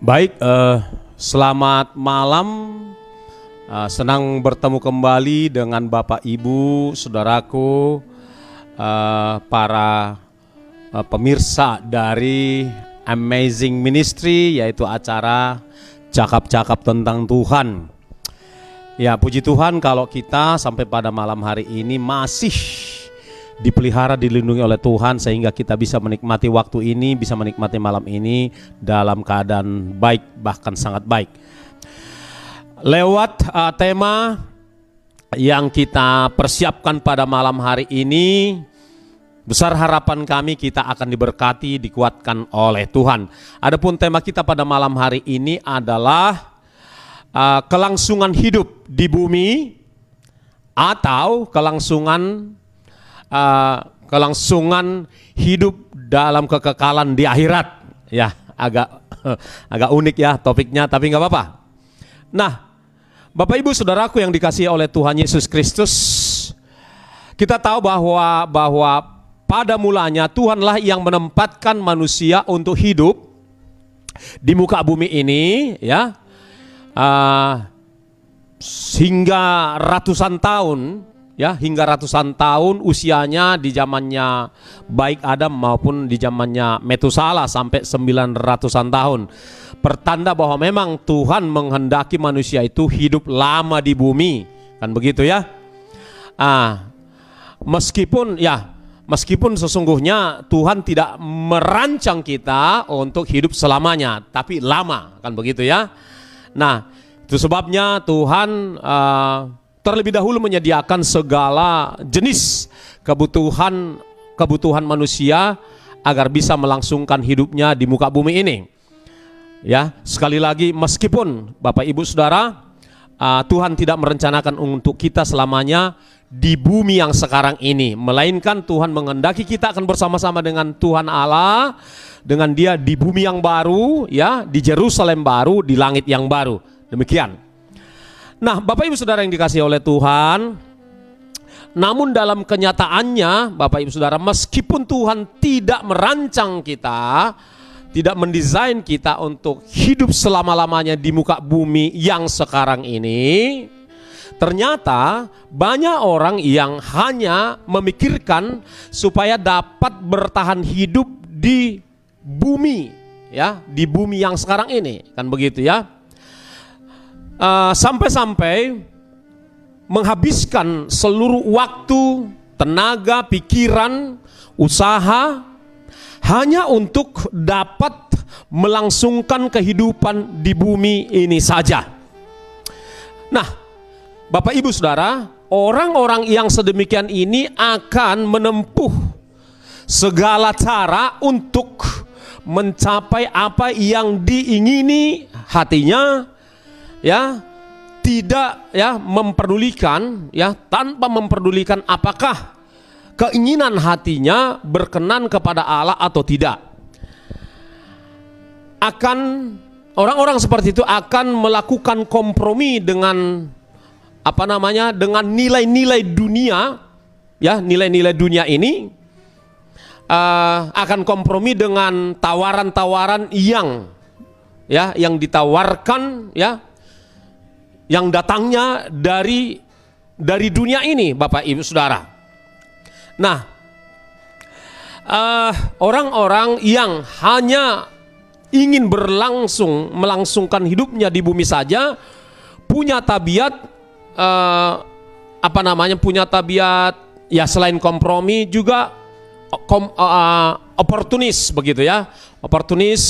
Baik, selamat malam. Senang bertemu kembali dengan Bapak Ibu, saudaraku, para pemirsa dari Amazing Ministry, yaitu acara cakap-cakap tentang Tuhan. Ya, puji Tuhan kalau kita sampai pada malam hari ini masih dipelihara, dilindungi oleh Tuhan, sehingga kita bisa menikmati waktu ini, bisa menikmati malam ini dalam keadaan baik, bahkan sangat baik. Lewat tema yang kita persiapkan pada malam hari ini, besar harapan kami kita akan diberkati, dikuatkan oleh Tuhan. Adapun tema kita pada malam hari ini adalah kelangsungan hidup di bumi atau kelangsungan hidup dalam kekekalan di akhirat. Ya, agak unik ya topiknya, tapi nggak apa-apa. Nah, Bapak Ibu saudaraku yang dikasihi oleh Tuhan Yesus Kristus, kita tahu bahwa pada mulanya Tuhanlah yang menempatkan manusia untuk hidup di muka bumi ini, ya, hingga ratusan tahun. Ya, hingga ratusan tahun usianya di zamannya baik Adam maupun di zamannya Metusala sampai 900-an tahun. Pertanda bahwa memang Tuhan menghendaki manusia itu hidup lama di bumi, kan begitu ya? Meskipun sesungguhnya Tuhan tidak merancang kita untuk hidup selamanya, tapi lama, kan begitu ya? Nah, itu sebabnya Tuhan terlebih dahulu menyediakan segala jenis kebutuhan manusia agar bisa melangsungkan hidupnya di muka bumi ini. Ya, sekali lagi, meskipun Bapak Ibu Saudara, Tuhan tidak merencanakan untuk kita selamanya di bumi yang sekarang ini, melainkan Tuhan menghendaki kita akan bersama-sama dengan Tuhan Allah, dengan Dia di bumi yang baru, ya, di Yerusalem baru, di langit yang baru. Demikian. Nah, Bapak Ibu Saudara yang dikasihi oleh Tuhan, namun dalam kenyataannya Bapak Ibu Saudara, meskipun Tuhan tidak merancang kita, tidak mendesain kita untuk hidup selama-lamanya di muka bumi yang sekarang ini, ternyata banyak orang yang hanya memikirkan supaya dapat bertahan hidup di bumi, ya, di bumi yang sekarang ini, kan begitu ya. Sampai-sampai menghabiskan seluruh waktu, tenaga, pikiran, usaha hanya untuk dapat melangsungkan kehidupan di bumi ini saja. Nah, Bapak Ibu Saudara, orang-orang yang sedemikian ini akan menempuh segala cara untuk mencapai apa yang diingini hatinya, ya, tidak ya memperdulikan, ya, tanpa memperdulikan apakah keinginan hatinya berkenan kepada Allah atau tidak. Orang-orang seperti itu akan melakukan kompromi dengan dengan nilai-nilai dunia, ya, nilai-nilai dunia ini, akan kompromi dengan tawaran-tawaran yang ditawarkan, ya, yang datangnya dari dunia ini, Bapak Ibu Saudara. Nah, orang-orang yang hanya ingin melangsungkan hidupnya di bumi saja, punya tabiat punya tabiat, ya, selain kompromi juga oportunis, begitu ya. Oportunis,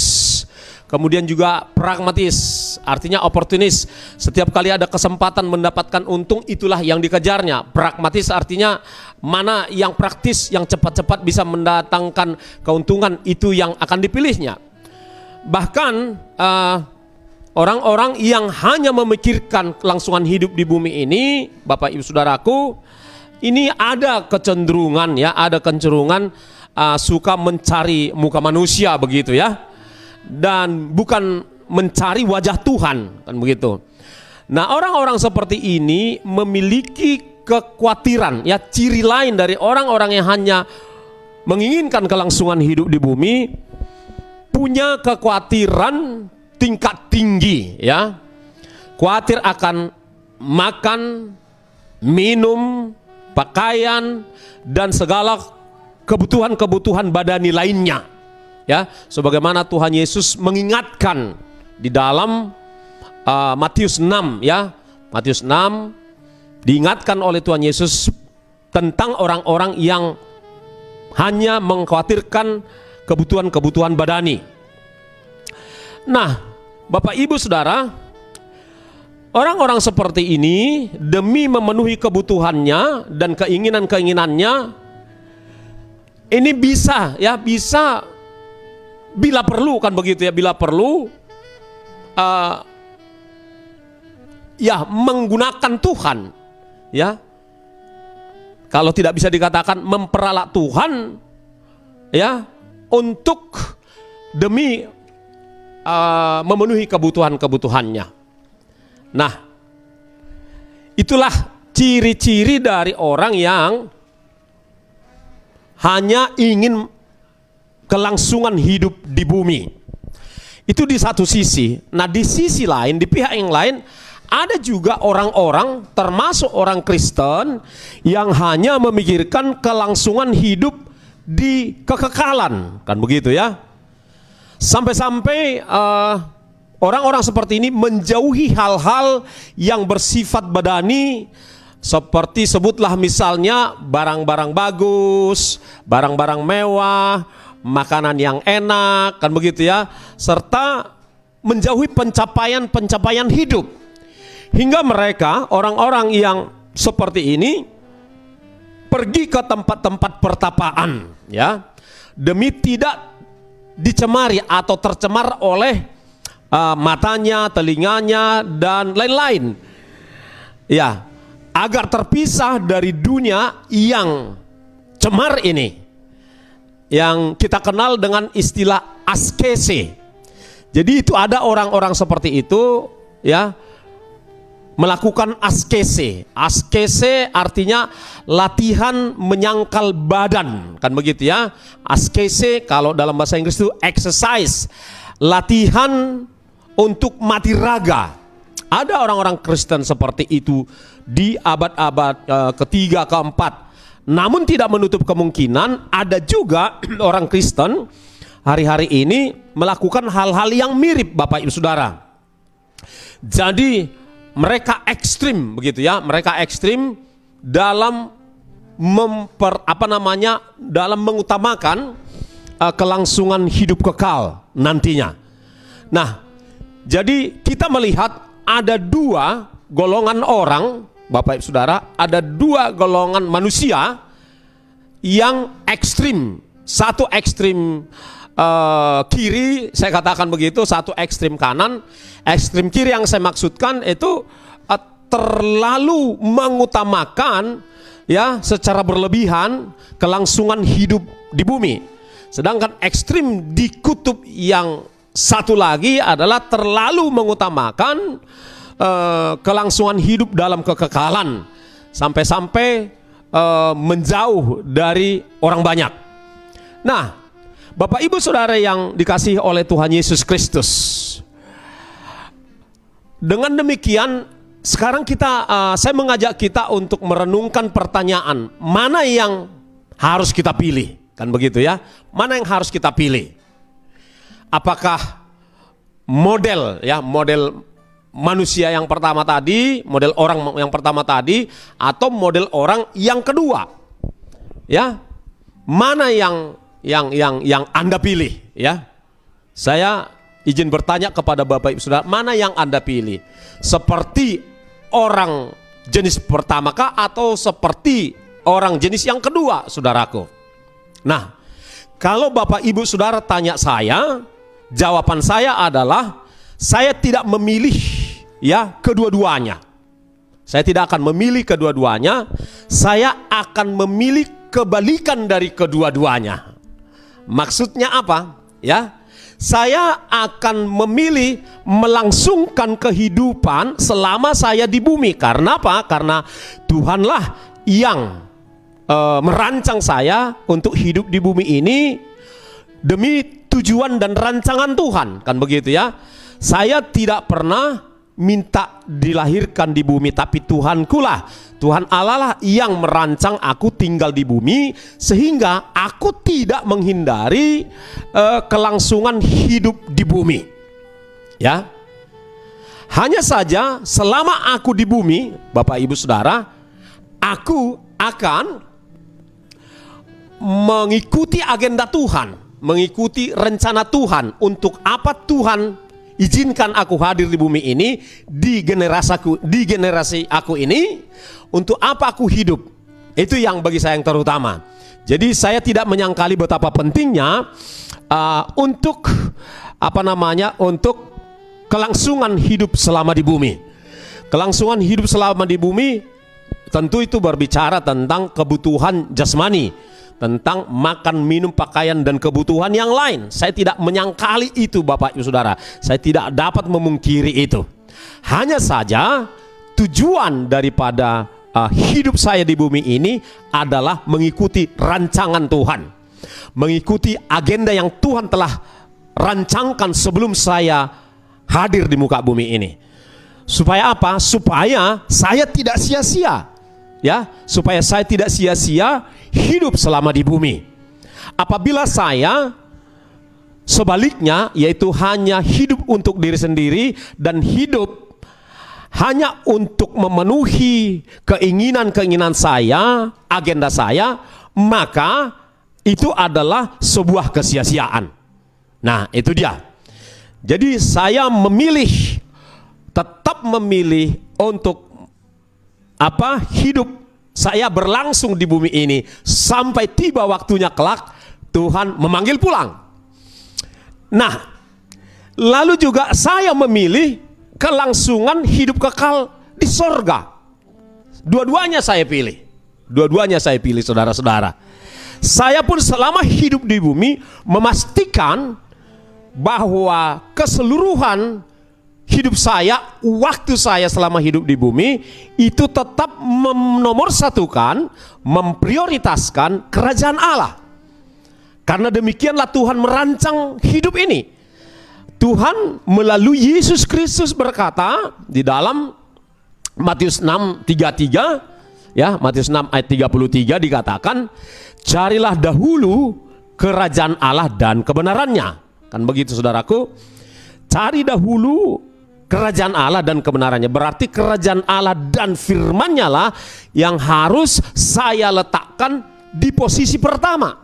kemudian juga pragmatis. Artinya oportunis, setiap kali ada kesempatan mendapatkan untung, itulah yang dikejarnya. Pragmatis artinya mana yang praktis, yang cepat-cepat bisa mendatangkan keuntungan, itu yang akan dipilihnya. Bahkan orang-orang yang hanya memikirkan kelangsungan hidup di bumi ini, Bapak Ibu Saudaraku, ini ada kecenderungan, ya, suka mencari muka manusia, begitu ya, dan bukan mencari wajah Tuhan, kan begitu. Nah, orang-orang seperti ini memiliki kekhawatiran, ya, ciri lain dari orang-orang yang hanya menginginkan kelangsungan hidup di bumi, punya kekhawatiran tingkat tinggi, ya. Khawatir akan makan, minum, pakaian, dan segala kebutuhan-kebutuhan badani lainnya, ya. Sebagaimana Tuhan Yesus mengingatkan di dalam Matius 6, ya. Matius 6 diingatkan oleh Tuhan Yesus tentang orang-orang yang hanya mengkhawatirkan kebutuhan-kebutuhan badani. Nah, Bapak Ibu Saudara, orang-orang seperti ini demi memenuhi kebutuhannya dan keinginan-keinginannya, ini bisa, ya, bisa bila perlu, kan begitu ya, bila perlu ya menggunakan Tuhan, ya. Kalau tidak bisa dikatakan memperalat Tuhan, ya, untuk demi memenuhi kebutuhan-kebutuhannya. Nah, itulah ciri-ciri dari orang yang hanya ingin kelangsungan hidup di bumi. Itu di satu sisi. Nah, di sisi lain, di pihak yang lain, ada juga orang-orang, termasuk orang Kristen, yang hanya memikirkan kelangsungan hidup di kekekalan, kan begitu ya. Sampai-sampai orang-orang seperti ini menjauhi hal-hal yang bersifat badani, seperti sebutlah misalnya barang-barang bagus, barang-barang mewah, makanan yang enak, kan begitu ya, serta menjauhi pencapaian-pencapaian hidup. Hingga mereka, orang-orang yang seperti ini, pergi ke tempat-tempat pertapaan, ya, demi tidak dicemari atau tercemar oleh matanya, telinganya, dan lain-lain, ya, agar terpisah dari dunia yang cemar ini, yang kita kenal dengan istilah askese. Jadi itu ada orang-orang seperti itu, ya, melakukan askese. Askese artinya latihan menyangkal badan, kan begitu ya. Askese kalau dalam bahasa Inggris itu exercise, latihan untuk mati raga. Ada orang-orang Kristen seperti itu di abad-abad ketiga, keempat. Namun tidak menutup kemungkinan ada juga orang Kristen hari-hari ini melakukan hal-hal yang mirip, Bapak Ibu Saudara. Jadi mereka ekstrim, begitu ya, mereka ekstrim dalam dalam mengutamakan kelangsungan hidup kekal nantinya. Nah, jadi kita melihat ada dua golongan orang, Bapak Ibu Saudara, ada dua golongan manusia yang ekstrim. Satu ekstrim kiri, saya katakan begitu, satu ekstrim kanan. Ekstrim kiri yang saya maksudkan itu terlalu mengutamakan, ya, secara berlebihan kelangsungan hidup di bumi. Sedangkan ekstrim di kutub yang satu lagi adalah terlalu mengutamakan kelangsungan hidup dalam kekekalan, sampai-sampai menjauh dari orang banyak. Nah, Bapak Ibu Saudara yang dikasihi oleh Tuhan Yesus Kristus, dengan demikian sekarang saya mengajak kita untuk merenungkan pertanyaan, mana yang harus kita pilih, kan begitu ya? Mana yang harus kita pilih? Apakah model manusia yang pertama tadi, model orang yang pertama tadi, atau model orang yang kedua? Ya, mana yang Anda pilih, ya? Saya izin bertanya kepada Bapak Ibu Saudara, mana yang Anda pilih? Seperti orang jenis pertamakah atau seperti orang jenis yang kedua, saudaraku? Nah, kalau Bapak Ibu Saudara tanya saya, jawaban saya adalah saya tidak memilih, ya, kedua-duanya. Saya tidak akan memilih kedua-duanya. Saya akan memilih kebalikan dari kedua-duanya. Maksudnya apa? Ya, saya akan memilih melangsungkan kehidupan selama saya di bumi. Karena apa? Karena Tuhanlah yang merancang saya untuk hidup di bumi ini demi tujuan dan rancangan Tuhan, kan begitu ya. Saya tidak pernah minta dilahirkan di bumi, tapi Tuhankulah, Tuhan Allah lah yang merancang aku tinggal di bumi, sehingga aku tidak menghindari kelangsungan hidup di bumi. Ya, hanya saja selama aku di bumi, Bapak Ibu Saudara, aku akan mengikuti agenda Tuhan, mengikuti rencana Tuhan. Untuk apa Tuhan izinkan aku hadir di bumi ini, di generasi aku ini, untuk apa aku hidup. Itu yang bagi saya yang terutama. Jadi saya tidak menyangkali betapa pentingnya untuk untuk kelangsungan hidup selama di bumi. Kelangsungan hidup selama di bumi tentu itu berbicara tentang kebutuhan jasmani, tentang makan, minum, pakaian, dan kebutuhan yang lain. Saya tidak menyangkali itu, Bapak Ibu Saudara. Saya tidak dapat memungkiri itu. Hanya saja tujuan daripada hidup saya di bumi ini adalah mengikuti rancangan Tuhan, mengikuti agenda yang Tuhan telah rancangkan sebelum saya hadir di muka bumi ini. Supaya apa? Supaya saya tidak sia-sia. Ya, supaya saya tidak sia-sia hidup selama di bumi. Apabila saya sebaliknya, yaitu hanya hidup untuk diri sendiri dan hidup hanya untuk memenuhi keinginan-keinginan saya, agenda saya, maka itu adalah sebuah kesia-siaan. Nah, itu dia. Jadi saya tetap memilih untuk hidup saya berlangsung di bumi ini sampai tiba waktunya kelak Tuhan memanggil pulang. Nah, lalu juga saya memilih kelangsungan hidup kekal di sorga. Dua-duanya saya pilih. Dua-duanya saya pilih, saudara-saudara. Saya pun selama hidup di bumi memastikan bahwa keseluruhan hidup saya, waktu saya selama hidup di bumi itu tetap menomorsatukan, memprioritaskan kerajaan Allah. Karena demikianlah Tuhan merancang hidup ini. Tuhan melalui Yesus Kristus berkata di dalam Matius 6:33, ya, Matius 6 ayat 33 dikatakan, carilah dahulu kerajaan Allah dan kebenarannya. Kan begitu, saudaraku. Cari dahulu kerajaan Allah dan kebenarannya. Berarti kerajaan Allah dan firman-Nya lah yang harus saya letakkan di posisi pertama,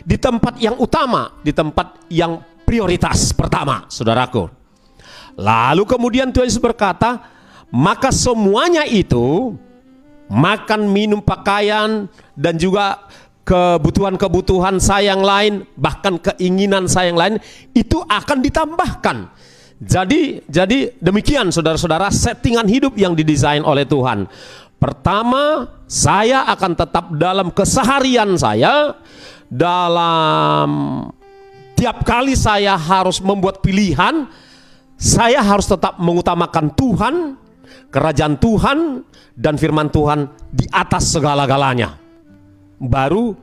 di tempat yang utama, di tempat yang prioritas pertama, saudaraku. Lalu kemudian Tuhan Yesus berkata, maka semuanya itu, makan, minum, pakaian, dan juga kebutuhan-kebutuhan saya yang lain, bahkan keinginan saya yang lain, itu akan ditambahkan. Jadi demikian, saudara-saudara, settingan hidup yang didesain oleh Tuhan. Pertama, saya akan tetap dalam keseharian saya, dalam tiap kali saya harus membuat pilihan, saya harus tetap mengutamakan Tuhan, kerajaan Tuhan, dan firman Tuhan di atas segala-galanya. Baru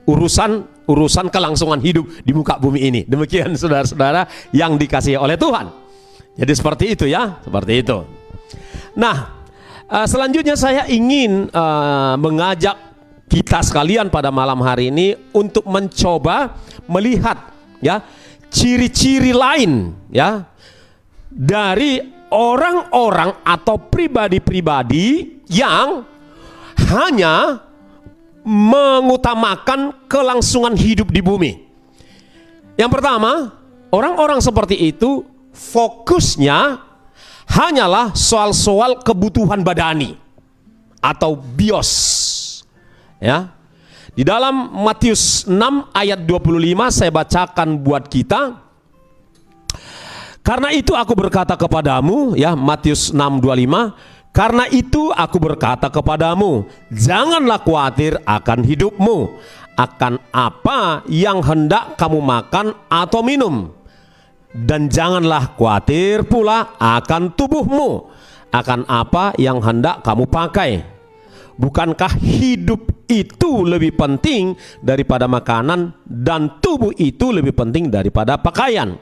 urusan kelangsungan hidup di muka bumi ini. Demikian, saudara-saudara yang dikasihi oleh Tuhan. Jadi seperti itu, ya, seperti itu. Nah, selanjutnya saya ingin mengajak kita sekalian pada malam hari ini untuk mencoba melihat, ya, ciri-ciri lain, ya, dari orang-orang atau pribadi-pribadi yang hanya mengutamakan kelangsungan hidup di bumi. Yang pertama, orang-orang seperti itu fokusnya hanyalah soal-soal kebutuhan badani atau bios. Ya. Di dalam Matius 6 ayat 25 saya bacakan buat kita. Karena itu aku berkata kepadamu, ya, Matius 6:25, karena itu aku berkata kepadamu, janganlah khawatir akan hidupmu, akan apa yang hendak kamu makan atau minum, dan janganlah khawatir pula akan tubuhmu, akan apa yang hendak kamu pakai. Bukankah hidup itu lebih penting daripada makanan, dan tubuh itu lebih penting daripada pakaian?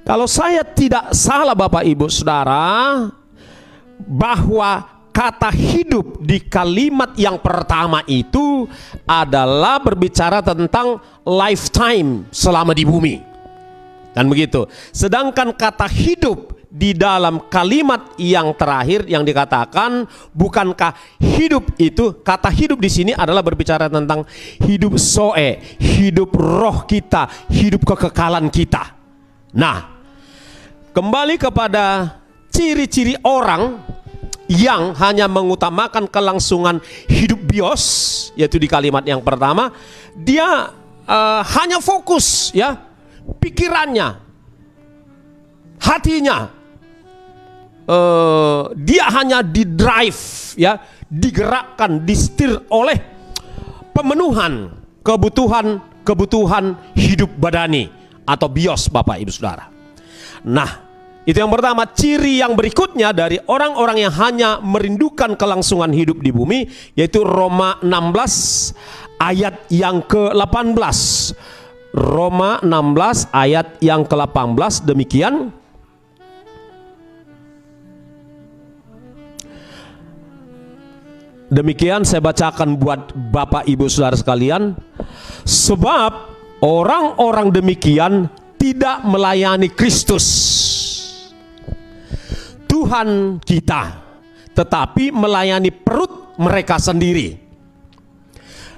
Kalau saya tidak salah Bapak Ibu Saudara, bahwa kata hidup di kalimat yang pertama itu adalah berbicara tentang lifetime selama di bumi. Kan begitu. Sedangkan kata hidup di dalam kalimat yang terakhir yang dikatakan, bukankah hidup itu, kata hidup di sini adalah berbicara tentang hidup zoe, hidup roh kita, hidup kekekalan kita. Nah, kembali kepada ciri-ciri orang yang hanya mengutamakan kelangsungan hidup bios, yaitu di kalimat yang pertama, dia hanya fokus, ya, pikirannya, hatinya, dia hanya didrive, ya, digerakkan, disetir oleh pemenuhan kebutuhan hidup badani atau bios, Bapak Ibu Saudara. Nah, itu yang pertama. Ciri yang berikutnya dari orang-orang yang hanya merindukan kelangsungan hidup di bumi, yaitu Roma 16 ayat yang ke-18. Roma 16 ayat yang ke-18 demikian. Demikian saya bacakan buat Bapak Ibu Saudara sekalian. Sebab orang-orang demikian tidak melayani Kristus Tuhan kita, tetapi melayani perut mereka sendiri.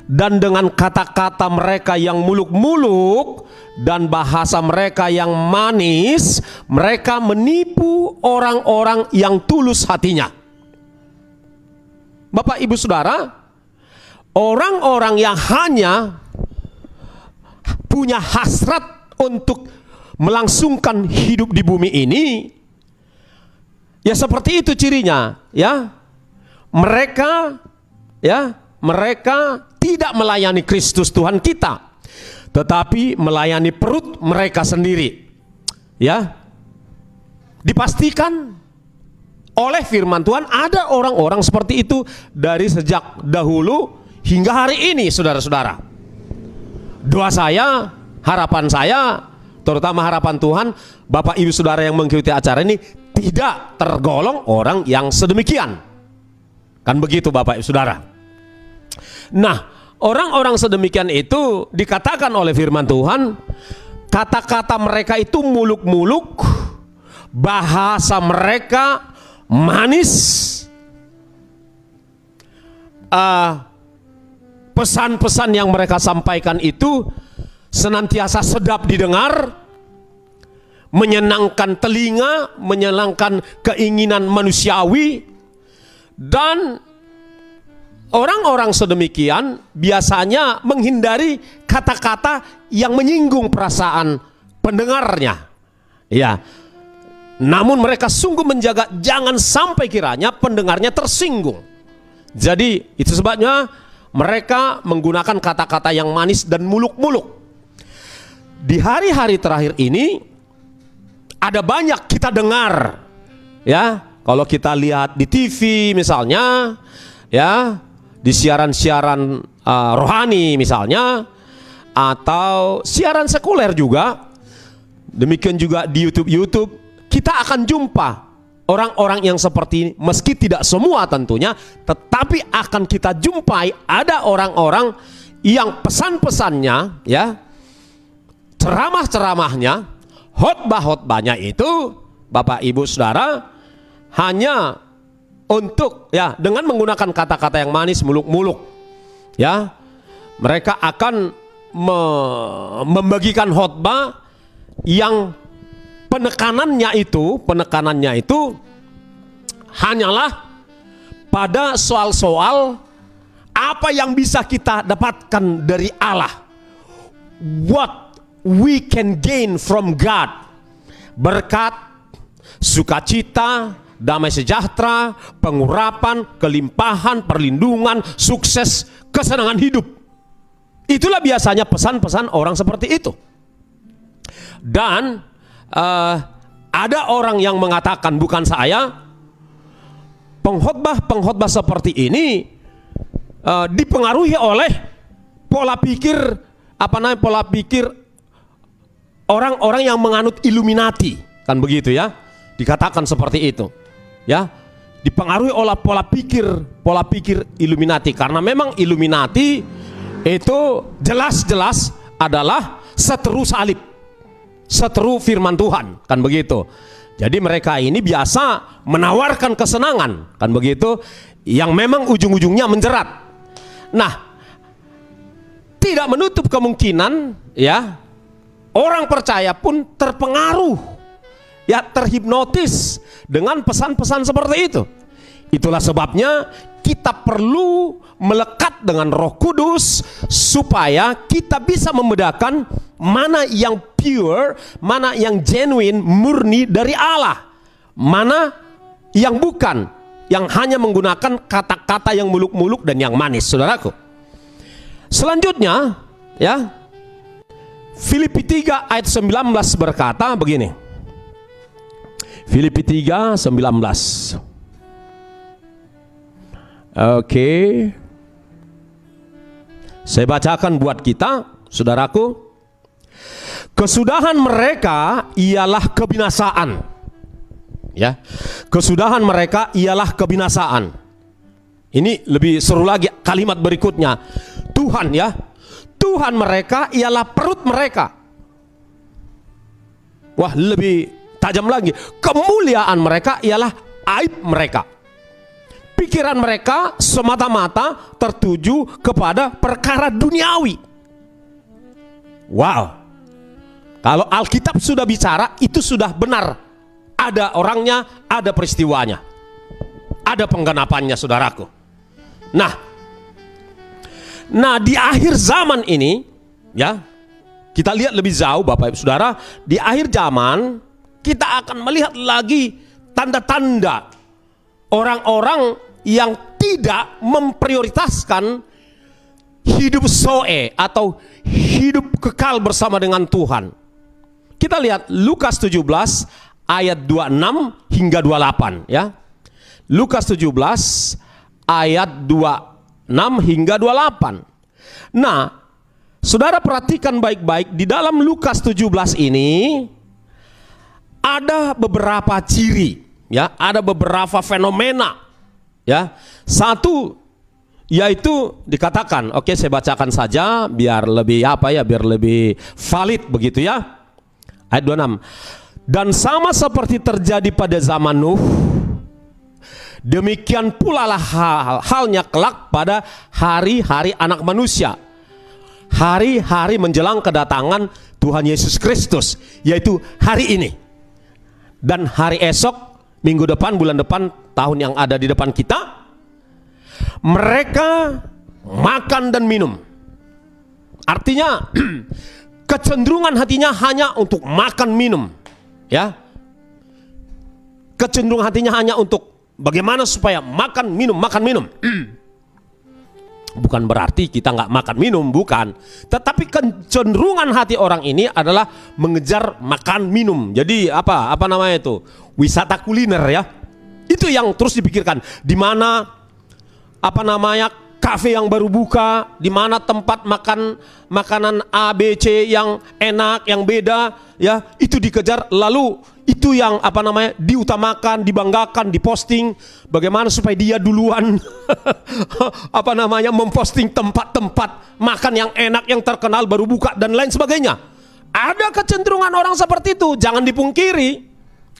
Dan dengan kata-kata mereka yang muluk-muluk dan bahasa mereka yang manis, mereka menipu orang-orang yang tulus hatinya. Bapak Ibu Saudara, orang-orang yang hanya punya hasrat untuk melangsungkan hidup di bumi ini, ya seperti itu cirinya, ya. Mereka tidak melayani Kristus Tuhan kita, tetapi melayani perut mereka sendiri. Ya. Dipastikan oleh firman Tuhan ada orang-orang seperti itu dari sejak dahulu hingga hari ini, saudara-saudara. Doa saya, harapan saya, terutama harapan Tuhan, Bapak Ibu Saudara yang mengikuti acara ini tidak tergolong orang yang sedemikian. Kan begitu Bapak Ibu Saudara. Nah, orang-orang sedemikian itu dikatakan oleh firman Tuhan, kata-kata mereka itu muluk-muluk, bahasa mereka manis, pesan-pesan yang mereka sampaikan itu senantiasa sedap didengar, menyenangkan telinga, menyenangkan keinginan manusiawi. Dan orang-orang sedemikian biasanya menghindari kata-kata yang menyinggung perasaan pendengarnya. Ya. Namun mereka sungguh menjaga jangan sampai kiranya pendengarnya tersinggung. Jadi itu sebabnya mereka menggunakan kata-kata yang manis dan muluk-muluk. Di hari-hari terakhir ini ada banyak kita dengar, ya, kalau kita lihat di TV misalnya, ya, di siaran-siaran rohani misalnya, atau siaran sekuler juga, demikian juga di YouTube, kita akan jumpa orang-orang yang seperti ini. Meski tidak semua tentunya, tetapi akan kita jumpai ada orang-orang yang pesan-pesannya, ya, ceramah-ceramahnya, khotbah-khotbahnya itu, Bapak Ibu Saudara, hanya untuk, ya, dengan menggunakan kata-kata yang manis, muluk-muluk, ya, mereka akan membagikan khotbah yang penekanannya itu hanyalah pada soal-soal apa yang bisa kita dapatkan dari Allah, what we can gain from God, berkat, sukacita, damai sejahtera, pengurapan, kelimpahan, perlindungan, sukses, kesenangan hidup. Itulah biasanya pesan-pesan orang seperti itu. Dan ada orang yang mengatakan, bukan saya, pengkhotbah seperti ini dipengaruhi oleh pola pikir orang-orang yang menganut Illuminati, kan begitu ya, dikatakan seperti itu ya, dipengaruhi oleh pola pikir Illuminati, karena memang Illuminati itu jelas-jelas adalah seteru salib, seteru firman Tuhan, kan begitu. Jadi mereka ini biasa menawarkan kesenangan, kan begitu, yang memang ujung-ujungnya menjerat. Nah, tidak menutup kemungkinan ya, orang percaya pun terpengaruh ya, terhipnotis dengan pesan-pesan seperti itu. Itulah sebabnya kita perlu melekat dengan Roh Kudus supaya kita bisa membedakan mana yang pure, mana yang genuine, murni dari Allah, mana yang bukan, yang hanya menggunakan kata-kata yang muluk-muluk dan yang manis, saudaraku. Selanjutnya ya, Filipi 3 ayat 19 berkata begini. Filipi 3 19. Oke. Saya bacakan buat kita, saudaraku. Kesudahan mereka ialah kebinasaan. Ya. Kesudahan mereka ialah kebinasaan. Ini lebih seru lagi kalimat berikutnya. Tuhan ya, Tuhan mereka ialah perut mereka. Wah, lebih tajam lagi. Kemuliaan mereka ialah aib mereka. Pikiran mereka semata-mata tertuju kepada perkara duniawi. Wow. Kalau Alkitab sudah bicara, itu sudah benar. Ada orangnya, ada peristiwanya, ada penggenapannya, saudaraku. Nah, di akhir zaman ini ya, kita lihat lebih jauh Bapak Ibu Saudara, di akhir zaman kita akan melihat lagi tanda-tanda orang-orang yang tidak memprioritaskan hidup zoe atau hidup kekal bersama dengan Tuhan. Kita lihat Lukas 17 ayat 26 hingga 28 ya. Lukas 17 ayat 26 hingga 28. Nah, saudara perhatikan baik-baik, di dalam Lukas 17 ini ada beberapa ciri ya, ada beberapa fenomena ya. Satu yaitu dikatakan, oke saya bacakan saja biar lebih biar lebih valid begitu ya. Ayat 26. Dan sama seperti terjadi pada zaman Nuh, demikian pula lah halnya kelak pada hari-hari anak manusia, hari-hari menjelang kedatangan Tuhan Yesus Kristus, yaitu hari ini dan hari esok, minggu depan, bulan depan, tahun yang ada di depan kita. Mereka makan dan minum. Artinya kecenderungan hatinya hanya untuk makan minum ya. Kecenderungan hatinya hanya untuk bagaimana supaya makan minum. Bukan berarti kita nggak makan minum, bukan. Tetapi kecenderungan hati orang ini adalah mengejar makan minum. Jadi apa namanya itu? Wisata kuliner ya. Itu yang terus dipikirkan. Di mana kafe yang baru buka, di mana tempat makan makanan A, B, C yang enak, yang beda ya, itu dikejar. Lalu itu yang diutamakan, dibanggakan, diposting, bagaimana supaya dia duluan memposting tempat-tempat makan yang enak, yang terkenal baru buka dan lain sebagainya. Ada kecenderungan orang seperti itu, jangan dipungkiri.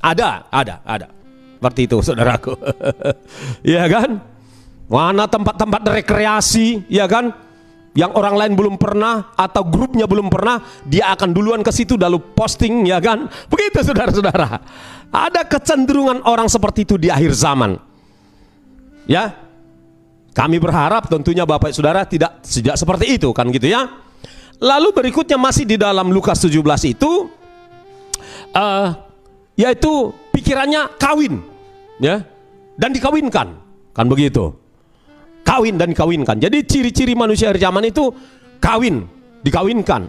Ada seperti itu, saudaraku. Ya kan? Mana tempat-tempat rekreasi, ya kan? Yang orang lain belum pernah atau grupnya belum pernah, dia akan duluan ke situ lalu posting, ya kan? Begitu saudara-saudara. Ada kecenderungan orang seperti itu di akhir zaman. Ya. Kami berharap tentunya Bapak Saudara tidak seperti itu, kan gitu ya. Lalu berikutnya masih di dalam Lukas 17 itu yaitu pikirannya kawin, ya. Dan dikawinkan, kan begitu. Kawin dan dikawinkan. Jadi ciri-ciri manusia akhir zaman itu kawin, dikawinkan.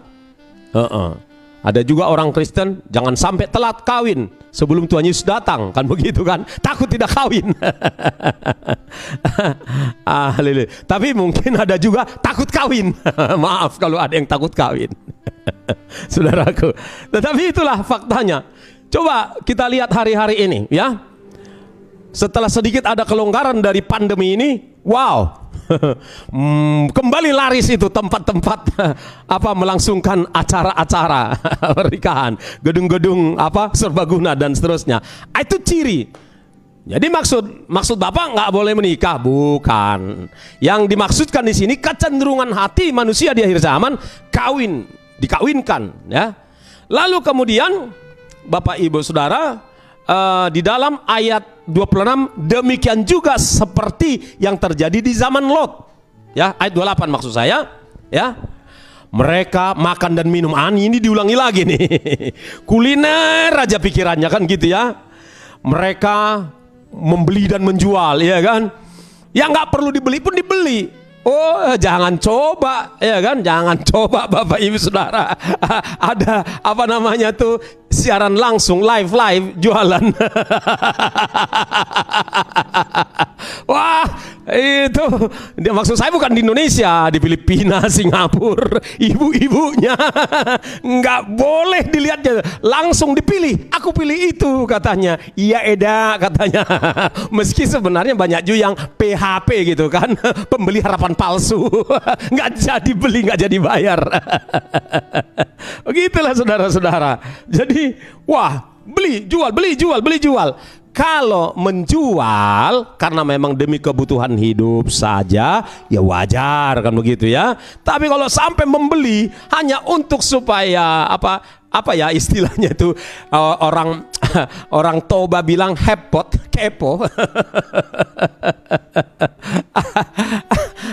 Ada juga orang Kristen jangan sampai telat kawin sebelum Tuhan Yesus datang, kan begitu kan? Takut tidak kawin. Tapi mungkin ada juga takut kawin. Maaf kalau ada yang takut kawin. Saudaraku. Tetapi itulah faktanya. Coba kita lihat hari-hari ini ya. Setelah sedikit ada kelonggaran dari pandemi ini, wow. Kembali laris itu tempat-tempat melangsungkan acara-acara pernikahan, gedung-gedung serbaguna dan seterusnya. Itu ciri. Jadi maksud Bapak nggak boleh menikah, bukan. Yang dimaksudkan di sini kecenderungan hati manusia di akhir zaman dikawinkan, ya. Lalu kemudian Bapak Ibu Saudara, di dalam ayat 26, demikian juga seperti yang terjadi di zaman Lot. Ya, ayat 28 maksud saya, ya. Mereka makan dan minum. Ini diulangi lagi nih. Kuliner aja pikirannya kan gitu ya. Mereka membeli dan menjual, ya kan. Yang nggak perlu dibeli pun dibeli. Oh, jangan coba, ya kan? Jangan coba Bapak Ibu Saudara. Ada siaran langsung live jualan. Wah, itu dia, maksud saya bukan di Indonesia, di Filipina, Singapura, ibu-ibunya nggak boleh dilihatnya, langsung dipilih. Aku pilih itu katanya. Iya Eda katanya. Meski sebenarnya banyak juga yang PHP gitu kan, pembeli harapan palsu, nggak jadi beli, nggak jadi bayar. Begitulah saudara-saudara. Jadi wah, beli jual. Kalau menjual karena memang demi kebutuhan hidup saja, ya wajar kan begitu ya. Tapi kalau sampai membeli hanya untuk supaya apa ya istilahnya itu, orang Toba bilang kepo.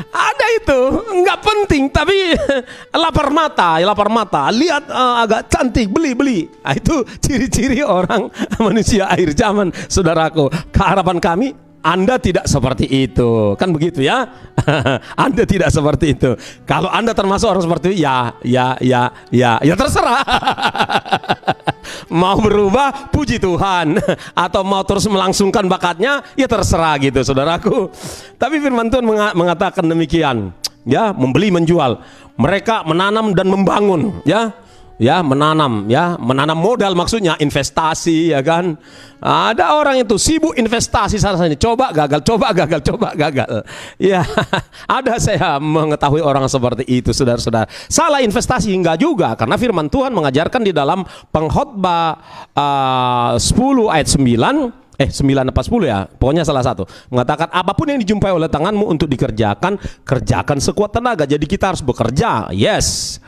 Ada itu nggak penting, tapi lapar mata. Lihat agak cantik, beli. Nah, itu ciri-ciri orang manusia akhir zaman, saudaraku. Keharapan kami Anda tidak seperti itu, kan begitu ya? Anda tidak seperti itu. Kalau Anda termasuk orang seperti itu, ya terserah. Mau berubah, puji Tuhan. Atau mau terus melangsungkan bakatnya, ya terserah gitu, saudaraku. Tapi firman Tuhan mengatakan demikian, ya, membeli menjual. Mereka menanam dan membangun, ya menanam modal, maksudnya investasi, ya kan. Ada orang itu sibuk investasi sana sini, coba gagal. Ya, ada saya mengetahui orang seperti itu, saudara-saudara. Salah investasi enggak juga, karena firman Tuhan mengajarkan di dalam Pengkhotbah 10 ayat 9 apa 10 ya, pokoknya salah satu, mengatakan apapun yang dijumpai oleh tanganmu untuk kerjakan sekuat tenaga. Jadi kita harus bekerja, yes,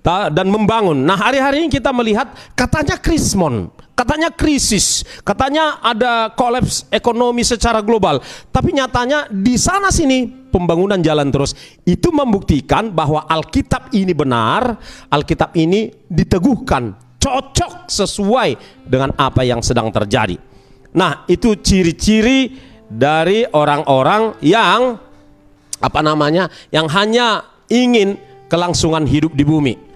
dan membangun. Nah, hari-hari ini kita melihat katanya krismon, katanya krisis, katanya ada kolaps ekonomi secara global. Tapi nyatanya di sana sini pembangunan jalan terus. Itu membuktikan bahwa Alkitab ini benar, Alkitab ini diteguhkan, cocok sesuai dengan apa yang sedang terjadi. Nah, itu ciri-ciri dari orang-orang yang yang hanya ingin kelangsungan hidup di bumi.